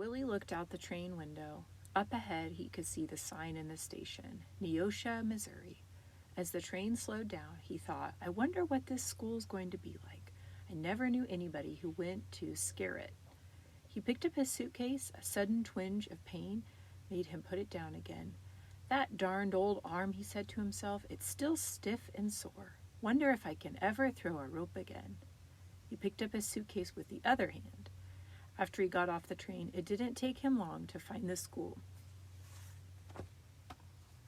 Willie looked out the train window. Up ahead, he could see the sign in the station, Neosho, Missouri. As the train slowed down, he thought, I wonder what this school's going to be like. I never knew anybody who went to Scarrett. He picked up his suitcase. A sudden twinge of pain made him put it down again. That darned old arm, he said to himself, it's still stiff and sore. Wonder if I can ever throw a rope again. He picked up his suitcase with the other hand. After he got off the train, it didn't take him long to find the school.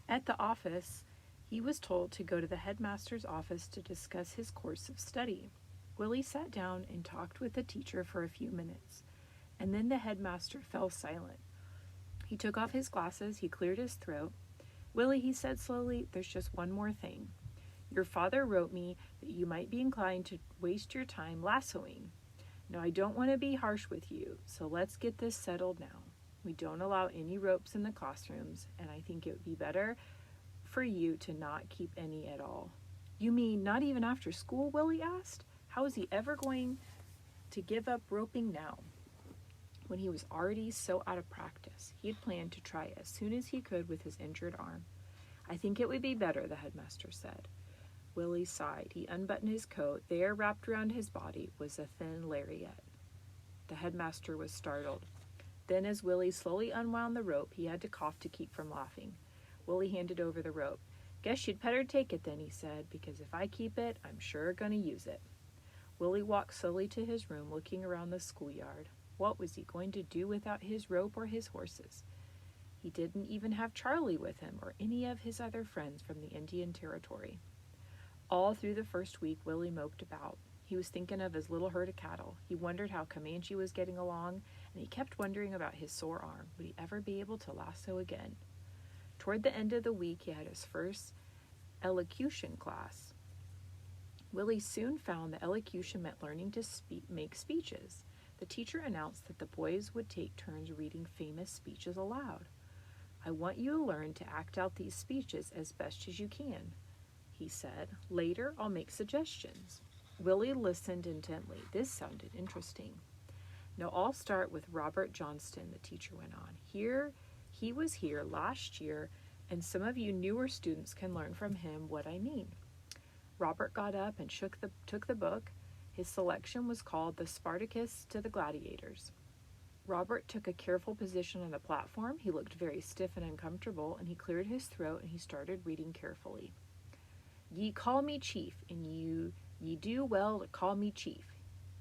At the office, he was told to go to the headmaster's office to discuss his course of study. Willie sat down and talked with the teacher for a few minutes, and then the headmaster fell silent. He took off his glasses, he cleared his throat. Willie, he said slowly, there's just one more thing. Your father wrote me that you might be inclined to waste your time lassoing. Now, I don't want to be harsh with you, so let's get this settled now. We don't allow any ropes in the classrooms, and I think it would be better for you to not keep any at all. You mean not even after school? Willie asked. How is he ever going to give up roping now, when he was already so out of practice? He had planned to try as soon as he could with his injured arm. I think it would be better, the headmaster said. Willie sighed. He unbuttoned his coat. There, wrapped around his body, was a thin lariat. The headmaster was startled. Then, as Willie slowly unwound the rope, he had to cough to keep from laughing. Willie handed over the rope. Guess you'd better take it then, he said, because if I keep it, I'm sure going to use it. Willie walked slowly to his room, looking around the schoolyard. What was he going to do without his rope or his horses? He didn't even have Charlie with him or any of his other friends from the Indian Territory. All through the first week, Willie moped about. He was thinking of his little herd of cattle. He wondered how Comanche was getting along, and he kept wondering about his sore arm. Would he ever be able to lasso again? Toward the end of the week, he had his first elocution class. Willie soon found that elocution meant learning to make speeches. The teacher announced that the boys would take turns reading famous speeches aloud. I want you to learn to act out these speeches as best as you can, he said. Later, I'll make suggestions. Willie listened intently. This sounded interesting. Now, I'll start with Robert Johnston, the teacher went on. He was here last year, and some of you newer students can learn from him what I mean. Robert got up and took the book. His selection was called The Spartacus to the Gladiators. Robert took a careful position on the platform. He looked very stiff and uncomfortable, and he cleared his throat, and he started reading carefully. Ye call me chief, and ye do well to call me chief.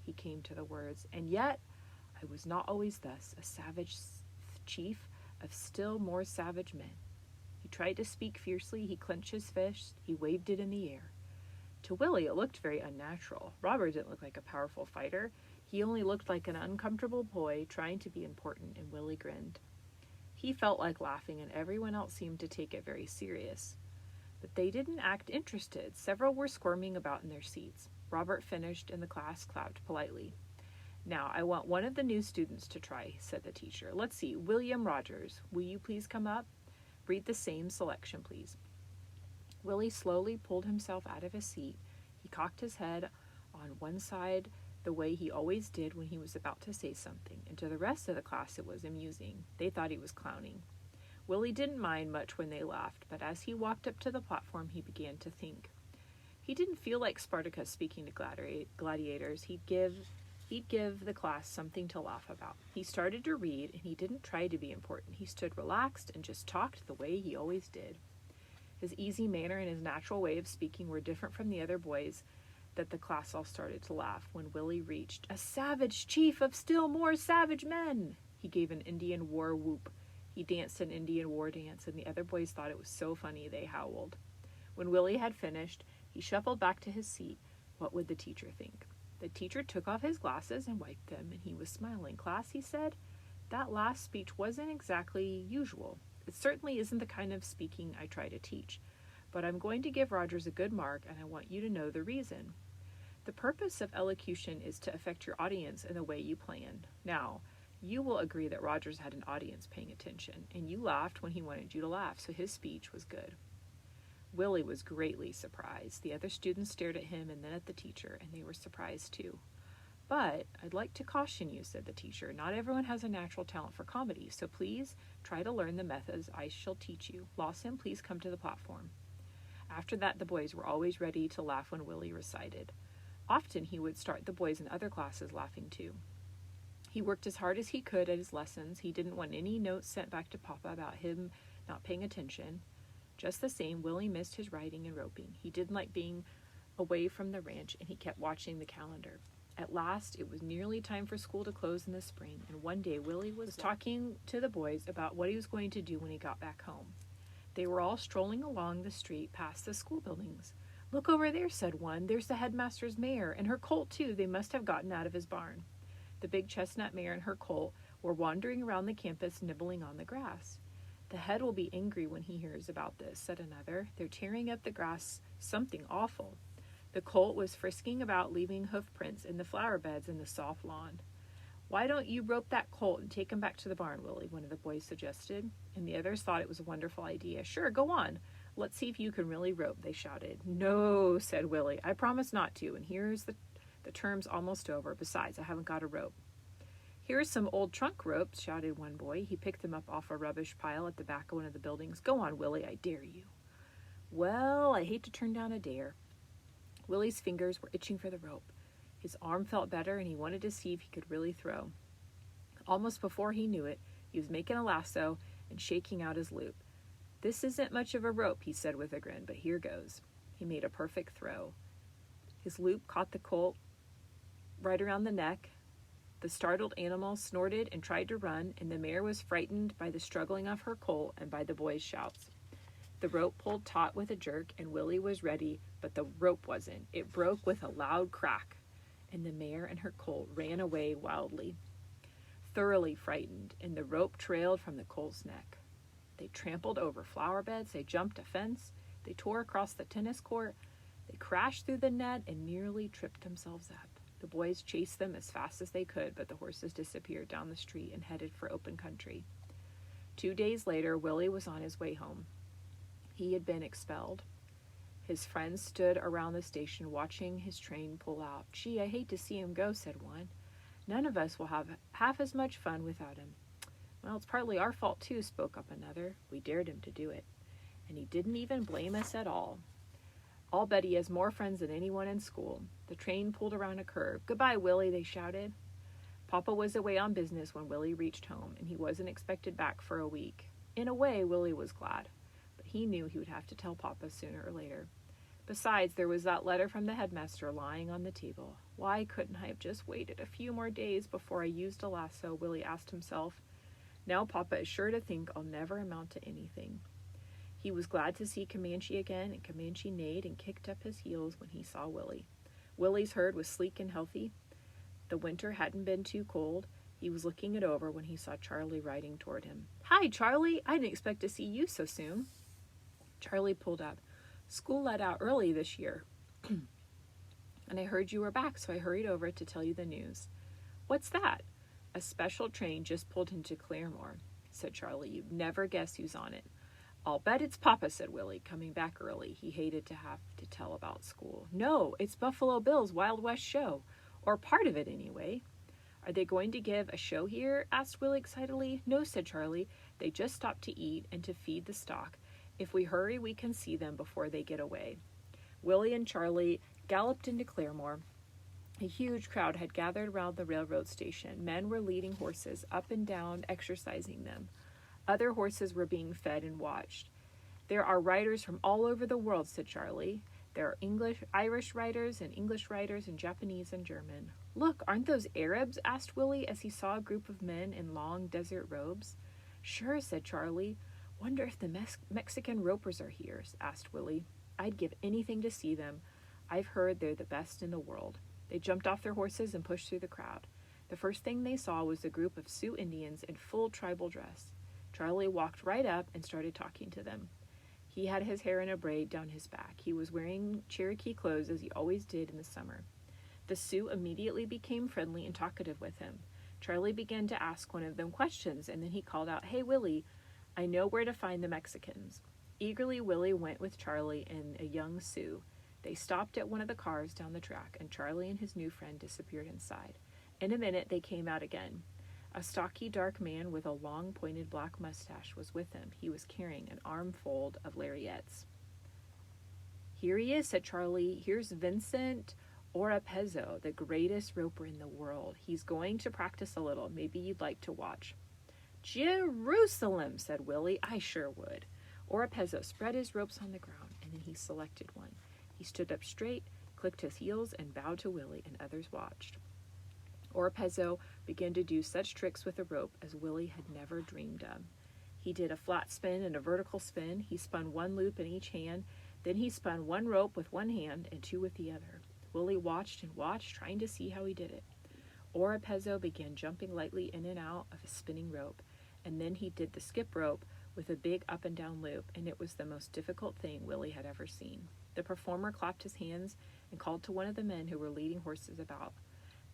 He came to the words, and yet I was not always thus, a savage chief of still more savage men. He tried to speak fiercely. He clenched his fist. He waved it in the air. To Willie, it looked very unnatural. Robert didn't look like a powerful fighter. He only looked like an uncomfortable boy trying to be important, and Willie grinned. He felt like laughing, and everyone else seemed to take it very serious. But they didn't act interested. Several were squirming about in their seats. Robert finished, and the class clapped politely. Now, I want one of the new students to try, said the teacher. Let's see, William Rogers, will you please come up? Read the same selection, please. Willie slowly pulled himself out of his seat. He cocked his head on one side the way he always did when he was about to say something, and to the rest of the class it was amusing. They thought he was clowning. Willie didn't mind much when they laughed, but as he walked up to the platform, he began to think. He didn't feel like Spartacus speaking to gladiators. He'd give the class something to laugh about. He started to read, and he didn't try to be important. He stood relaxed and just talked the way he always did. His easy manner and his natural way of speaking were different from the other boys, that the class all started to laugh when Willie reached, a savage chief of still more savage men. He gave an Indian war whoop. He danced an Indian war dance, and the other boys thought it was so funny they howled. When Willie had finished, he shuffled back to his seat. What would the teacher think? The teacher took off his glasses and wiped them, and he was smiling. Class, he said, that last speech wasn't exactly usual. It certainly isn't the kind of speaking I try to teach, but I'm going to give Rogers a good mark, and I want you to know the reason. The purpose of elocution is to affect your audience in the way you plan. Now, you will agree that Rogers had an audience paying attention, and you laughed when he wanted you to laugh, so his speech was good. Willie was greatly surprised. The other students stared at him and then at the teacher, and they were surprised too. "But I'd like to caution you," said the teacher. "Not everyone has a natural talent for comedy, so please try to learn the methods I shall teach you. Lawson, please come to the platform." After that, the boys were always ready to laugh when Willie recited. Often he would start the boys in other classes laughing too. He worked as hard as he could at his lessons. He didn't want any notes sent back to Papa about him not paying attention. Just the same, Willie missed his riding and roping. He didn't like being away from the ranch, and he kept watching the calendar. At last, it was nearly time for school to close in the spring, and one day Willie was talking to the boys about what he was going to do when he got back home. They were all strolling along the street past the school buildings. "Look over there," said one. "There's the headmaster's mare, and her colt, too. They must have gotten out of his barn." The big chestnut mare and her colt were wandering around the campus, nibbling on the grass. "The head will be angry when he hears about this," said another. "They're tearing up the grass, something awful." The colt was frisking about, leaving hoof prints in the flower beds in the soft lawn. "Why don't you rope that colt and take him back to the barn, Willie?" one of the boys suggested, and the others thought it was a wonderful idea. "Sure, go on. Let's see if you can really rope," they shouted. "No," said Willie. "I promise not to, and here's the term's almost over. Besides, I haven't got a rope." "Here's some old trunk ropes," shouted one boy. He picked them up off a rubbish pile at the back of one of the buildings. "Go on, Willie, I dare you." "Well, I hate to turn down a dare." Willie's fingers were itching for the rope. His arm felt better, and he wanted to see if he could really throw. Almost before he knew it, he was making a lasso and shaking out his loop. "This isn't much of a rope," he said with a grin, "but here goes." He made a perfect throw. His loop caught the colt right around the neck. The startled animal snorted and tried to run, and the mare was frightened by the struggling of her colt and by the boys' shouts. The rope pulled taut with a jerk, and Willie was ready, but the rope wasn't. It broke with a loud crack, and the mare and her colt ran away wildly, thoroughly frightened, and the rope trailed from the colt's neck. They trampled over flower beds, they jumped a fence, they tore across the tennis court, they crashed through the net and nearly tripped themselves up. The boys chased them as fast as they could, but the horses disappeared down the street and headed for open country. 2 days later, Willie was on his way home. He had been expelled. His friends stood around the station watching his train pull out. "Gee, I hate to see him go," said one. "None of us will have half as much fun without him." "Well, it's partly our fault too," spoke up another. "We dared him to do it. And he didn't even blame us at all. I'll bet he has more friends than anyone in school." The train pulled around a curve. "Goodbye, Willie," they shouted. Papa was away on business when Willie reached home, and he wasn't expected back for a week. In a way, Willie was glad, but he knew he would have to tell Papa sooner or later. Besides, there was that letter from the headmaster lying on the table. Why couldn't I have just waited a few more days before I used a lasso, Willie asked himself. Now Papa is sure to think I'll never amount to anything. He was glad to see Comanche again, and Comanche neighed and kicked up his heels when he saw Willie. Willie's herd was sleek and healthy. The winter hadn't been too cold. He was looking it over when he saw Charlie riding toward him. "Hi, Charlie! I didn't expect to see you so soon." Charlie pulled up. "School let out early this year, and I heard you were back, so I hurried over to tell you the news." "What's that?" "A special train just pulled into Claremore," said Charlie. "You'd never guess who's on it." "I'll bet it's Papa," said Willie, coming back early. He hated to have to tell about school. "No, it's Buffalo Bill's Wild West show, or part of it anyway." "Are they going to give a show here?" asked Willie excitedly. "No," said Charlie. "They just stopped to eat and to feed the stock. If we hurry, we can see them before they get away." Willie and Charlie galloped into Claremore. A huge crowd had gathered around the railroad station. Men were leading horses up and down, exercising them. Other horses were being fed and watched. "There are riders from all over the world," said Charlie. "There are Irish riders and Japanese and German." "Look, aren't those Arabs?" asked Willie as he saw a group of men in long desert robes. "Sure," said Charlie. "Wonder if the Mexican ropers are here?" asked Willie. "I'd give anything to see them. I've heard they're the best in the world." They jumped off their horses and pushed through the crowd. The first thing they saw was a group of Sioux Indians in full tribal dress. Charlie walked right up and started talking to them. He had his hair in a braid down his back. He was wearing Cherokee clothes as he always did in the summer. The Sioux immediately became friendly and talkative with him. Charlie began to ask one of them questions, and then he called out, "Hey, Willie, I know where to find the Mexicans." Eagerly, Willie went with Charlie and a young Sioux. They stopped at one of the cars down the track, and Charlie and his new friend disappeared inside. In a minute, they came out again. A stocky, dark man with a long, pointed black mustache was with them. He was carrying an armful of lariats. "Here he is," said Charlie. "Here's Vincent Oropezzo, the greatest roper in the world. He's going to practice a little. Maybe you'd like to watch." "Jerusalem," said Willie. "I sure would." Oropezzo spread his ropes on the ground, and then he selected one. He stood up straight, clicked his heels, and bowed to Willie, and others watched. Oropezzo began to do such tricks with the rope as Willie had never dreamed of. He did a flat spin and a vertical spin. He spun one loop in each hand. Then he spun one rope with one hand and two with the other. Willie watched and watched, trying to see how he did it. Oropezzo began jumping lightly in and out of his spinning rope, and then he did the skip rope with a big up and down loop, and it was the most difficult thing Willie had ever seen. The performer clapped his hands and called to one of the men who were leading horses about.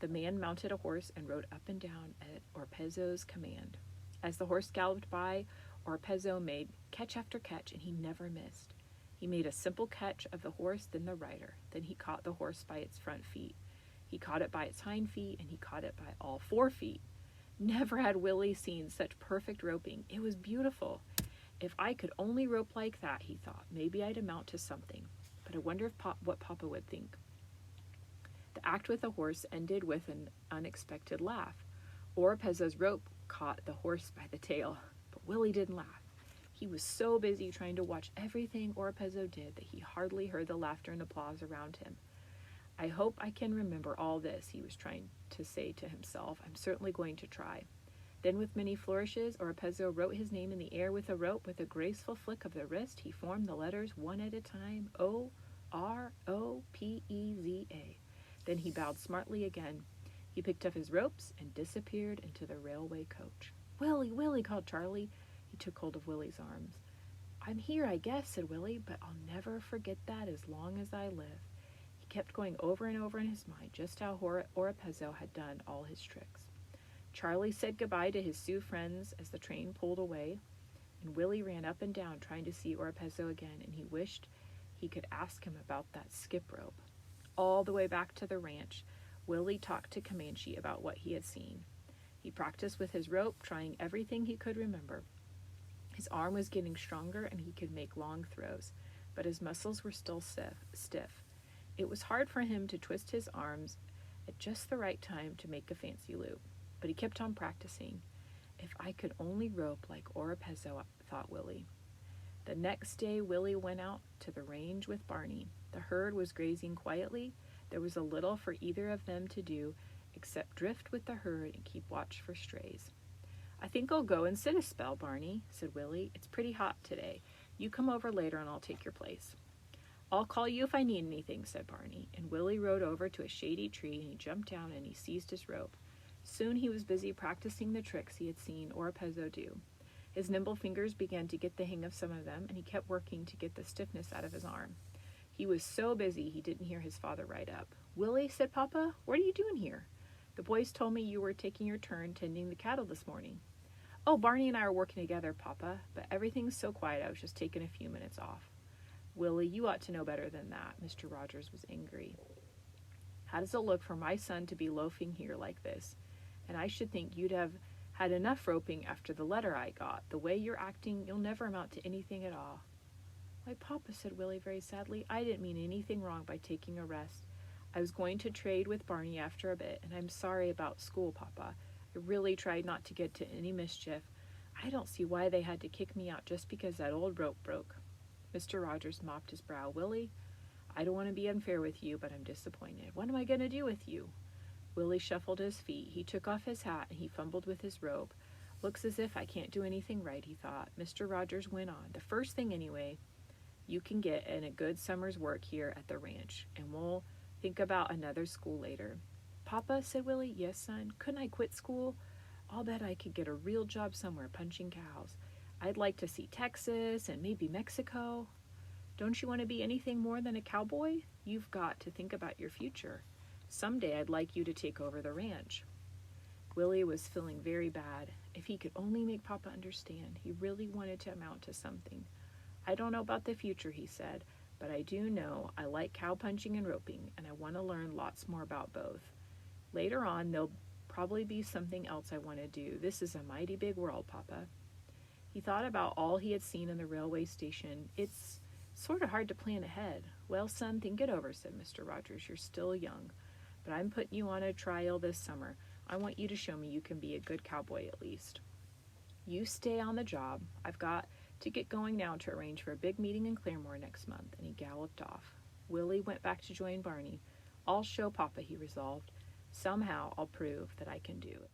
The man mounted a horse and rode up and down at Oropezzo's command. As the horse galloped by, Oropezzo made catch after catch, and he never missed. He made a simple catch of the horse, then the rider. Then he caught the horse by its front feet. He caught it by its hind feet, and he caught it by all 4 feet. Never had Willie seen such perfect roping. It was beautiful. If I could only rope like that, he thought, maybe I'd amount to something. But I wonder what Papa would think. The act with the horse ended with an unexpected laugh. Oropezzo's rope caught the horse by the tail, but Willie didn't laugh. He was so busy trying to watch everything Oropezzo did that he hardly heard the laughter and applause around him. I hope I can remember all this, he was trying to say to himself. I'm certainly going to try. Then with many flourishes, Oropezzo wrote his name in the air with a rope. With a graceful flick of the wrist, he formed the letters one at a time, O-R-O-P-E-Z-A. Then he bowed smartly again. He picked up his ropes and disappeared into the railway coach. "Willie, Willie," called Charlie. He took hold of Willie's arms. "I'm here, I guess," said Willie, "but I'll never forget that as long as I live." He kept going over and over in his mind just how Oropezzo had done all his tricks. Charlie said goodbye to his Sioux friends as the train pulled away, and Willie ran up and down trying to see Oropezzo again, and he wished he could ask him about that skip rope. All the way back to the ranch, Willie talked to Comanche about what he had seen. He practiced with his rope, trying everything he could remember. His arm was getting stronger and he could make long throws, but his muscles were still stiff. It was hard for him to twist his arms at just the right time to make a fancy loop, but he kept on practicing. If I could only rope like Oropezzo, thought Willie. The next day, Willie went out to the range with Barney. The herd was grazing quietly. There was a little for either of them to do except drift with the herd and keep watch for strays. "I think I'll go and sit a spell, Barney," said Willie. "It's pretty hot today. You come over later and I'll take your place." "I'll call you if I need anything," said Barney, and Willie rode over to a shady tree and he jumped down and he seized his rope. Soon he was busy practicing the tricks he had seen Oropezzo do. His nimble fingers began to get the hang of some of them, and he kept working to get the stiffness out of his arm. He was so busy he didn't hear his father ride up. "Willie," said Papa, "what are you doing here? The boys told me you were taking your turn tending the cattle this morning." "Oh, Barney and I are working together, Papa, but everything's so quiet I was just taking a few minutes off." "Willie, you ought to know better than that." Mr. Rogers was angry. "How does it look for my son to be loafing here like this? And I should think you'd have had enough roping after the letter I got. The way you're acting, you'll never amount to anything at all." "Why, Papa," said Willie very sadly, "I didn't mean anything wrong by taking a rest. I was going to trade with Barney after a bit, and I'm sorry about school, Papa. I really tried not to get to any mischief. I don't see why they had to kick me out just because that old rope broke." Mr. Rogers mopped his brow. "Willie, I don't want to be unfair with you, but I'm disappointed. What am I going to do with you?" Willie shuffled his feet. He took off his hat and he fumbled with his rope. "Looks as if I can't do anything right," he thought. Mr. Rogers went on. "The first thing, anyway, you can get in a good summer's work here at the ranch, and we'll think about another school later." "Papa," said Willie. "Yes, son. Couldn't I quit school? I'll bet I could get a real job somewhere punching cows. I'd like to see Texas and maybe Mexico." "Don't you want to be anything more than a cowboy? You've got to think about your future. Someday I'd like you to take over the ranch." Willie was feeling very bad. If he could only make Papa understand, he really wanted to amount to something. "I don't know about the future," he said, but I do know I like cowpunching and roping, and I want to learn lots more about both. Later on, there'll probably be something else I want to do. This is a mighty big world, Papa." He thought about all he had seen in the railway station. "It's sort of hard to plan ahead." "Well, son, think it over," said Mr. Rogers. "You're still young, but I'm putting you on a trial this summer. I want you to show me you can be a good cowboy at least. You stay on the job. I've got to get going now to arrange for a big meeting in Claremore next month," and he galloped off. Willie went back to join Barney. "I'll show Papa," he resolved. "Somehow I'll prove that I can do it."